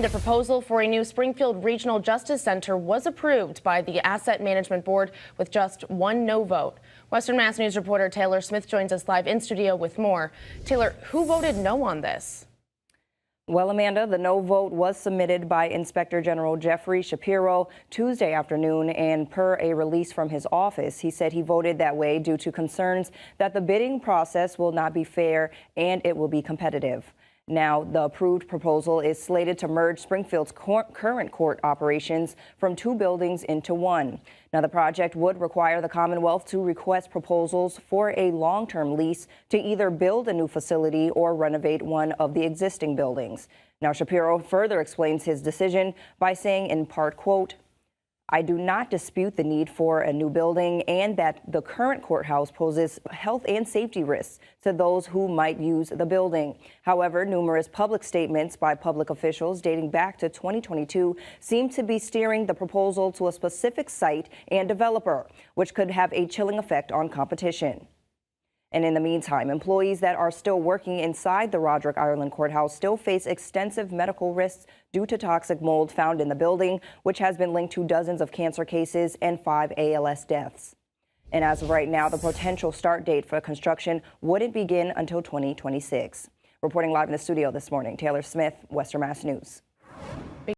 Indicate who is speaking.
Speaker 1: The proposal for a new Springfield Regional Justice Center was approved by the Asset Management Board with just one no vote. Western Mass News reporter Taylor Smith joins us live in studio with more. Taylor, who voted no on this?
Speaker 2: Well, Amanda, the no vote was submitted by Inspector General Jeffrey Shapiro Tuesday afternoon, and per a release from his office, he said he voted that way due to concerns that the bidding process will not be fair and it will be competitive. Now, the approved proposal is slated to merge Springfield's current court operations from two buildings into one. Now, the project would require the Commonwealth to request proposals for a long-term lease to either build a new facility or renovate one of the existing buildings. Now, Shapiro further explains his decision by saying in part, quote, "I do not dispute the need for a new building and that the current courthouse poses health and safety risks to those who might use the building. However, numerous public statements by public officials dating back to 2022 seem to be steering the proposal to a specific site and developer, which could have a chilling effect on competition." And in the meantime, employees that are still working inside the Roderick Ireland Courthouse still face extensive medical risks due to toxic mold found in the building, which has been linked to dozens of cancer cases and 5 ALS deaths. And as of right now, the potential start date for construction wouldn't begin until 2026. Reporting live in the studio this morning, Taylor Smith, Western Mass News.